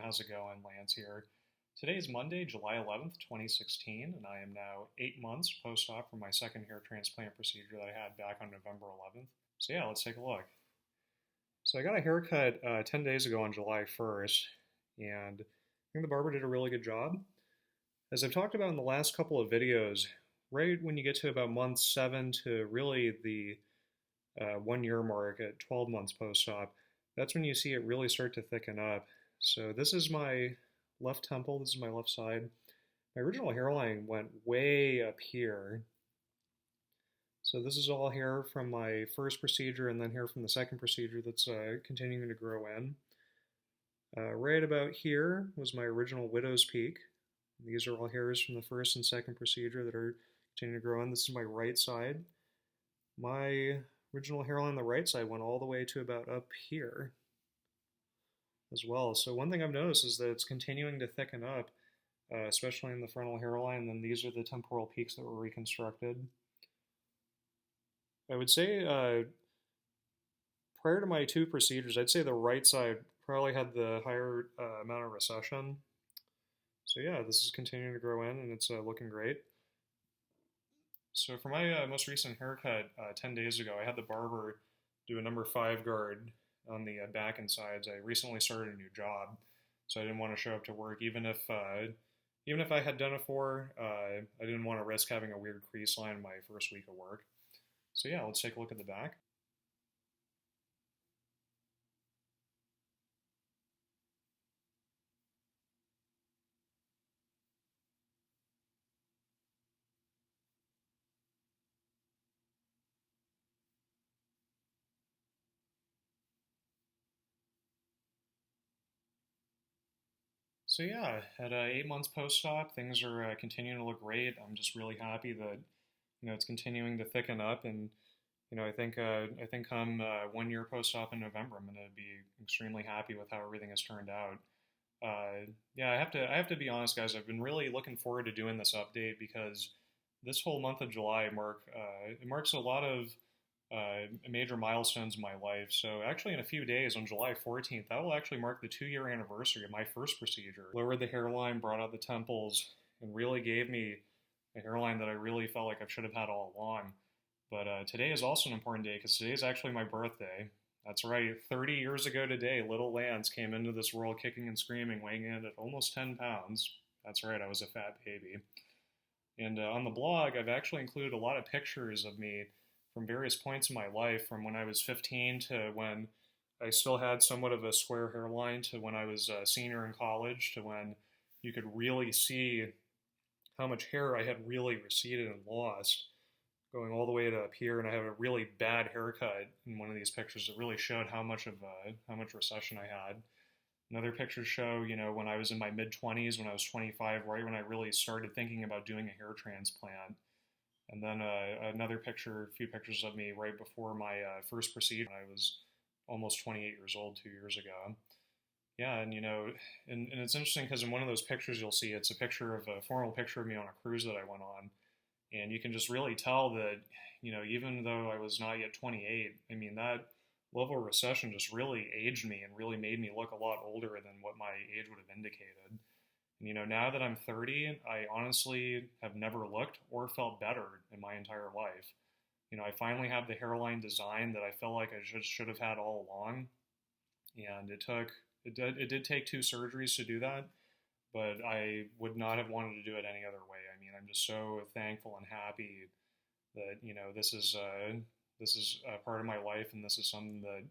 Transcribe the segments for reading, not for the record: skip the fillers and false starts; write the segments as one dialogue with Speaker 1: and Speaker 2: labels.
Speaker 1: how's it going? Lance here. Today is Monday, July 11th, 2016, and I am now 8 months post-op from my second hair transplant procedure that I had back on November 11th. So yeah, let's take a look. So I got a haircut 10 days ago on July 1st, and I think the barber did a really good job. As I've talked about in the last couple of videos, right when you get to about month 7 to really the 1 year mark at 12 months post-op, that's when you see it really start to thicken up. So this is my left temple, this is my left side. My original hairline went way up here. So this is all hair from my first procedure and then hair from the second procedure that's continuing to grow in. Right about here was my original widow's peak. These are all hairs from the first and second procedure that are continuing to grow in. This is my right side. My original hairline on the right side went all the way to about up here as well. So one thing I've noticed is that it's continuing to thicken up, especially in the frontal hairline. And then these are the temporal peaks that were reconstructed. I would say prior to my 2 procedures, I'd say the right side probably had the higher amount of recession. So yeah, this is continuing to grow in and it's looking great. So for my most recent haircut 10 days ago, I had the barber do a number 5 guard on the back and sides. I recently started a new job, so I didn't want to show up to work. Even if I had done it for, I didn't want to risk having a weird crease line my first week of work. So yeah, let's take a look at the back. So yeah, at 8 months post-op, things are continuing to look great. I'm just really happy that it's continuing to thicken up, and I think come 1 year post-op in November, I'm going to be extremely happy with how everything has turned out. Yeah, I have to be honest, guys. I've been really looking forward to doing this update because this whole month of July it marks a lot of major milestones in my life. So actually, in a few days, on July 14th, that will actually mark the 2 year anniversary of my first procedure. Lowered the hairline, brought out the temples, and really gave me a hairline that I really felt like I should have had all along. But today is also an important day because today is actually my birthday. That's right, 30 years ago today, little Lance came into this world kicking and screaming, weighing in at almost 10 pounds. That's right, I was a fat baby. And on the blog, I've actually included a lot of pictures of me from various points in my life, from when I was 15 to when I still had somewhat of a square hairline, to when I was a senior in college, to when you could really see how much hair I had really receded and lost, going all the way to up here. And I have a really bad haircut in one of these pictures that really showed how much recession I had. Another picture show, when I was in my mid-20s, when I was 25, right when I really started thinking about doing a hair transplant. And then another picture, a few pictures of me right before my first procedure. I was almost 28 years old 2 years ago. Yeah, and and it's interesting because in one of those pictures you'll see it's a formal picture of me on a cruise that I went on. And you can just really tell that, even though I was not yet 28, I mean, that level of recession just really aged me and really made me look a lot older than what my age would have indicated. And, now that I'm 30, I honestly have never looked or felt better in my entire life. I finally have the hairline design that I felt like I should have had all along. And it did take 2 surgeries to do that, but I would not have wanted to do it any other way. I mean, I'm just so thankful and happy that this is a part of my life, and this is something that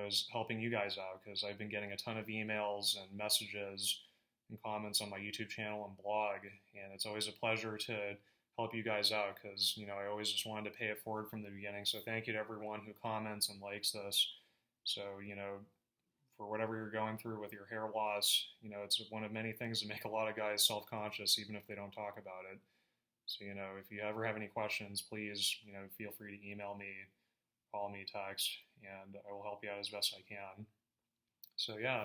Speaker 1: is helping you guys out, because I've been getting a ton of emails and messages and comments on my YouTube channel and blog, and it's always a pleasure to help you guys out, because I always just wanted to pay it forward from the beginning. So thank you to everyone who comments and likes this. So for whatever you're going through with your hair loss, it's one of many things that make a lot of guys self-conscious, even if they don't talk about it. So, if you ever have any questions, please, feel free to email me, call me, text, and I will help you out as best I can. So, yeah,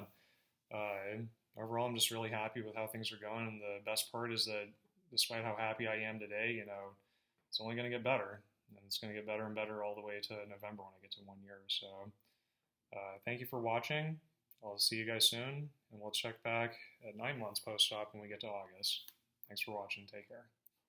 Speaker 1: overall, I'm just really happy with how things are going. And the best part is that despite how happy I am today, it's only going to get better. And it's going to get better and better all the way to November when I get to 1 year. So, thank you for watching. I'll see you guys soon, and we'll check back at 9 months post-op when we get to August. Thanks for watching. Take care.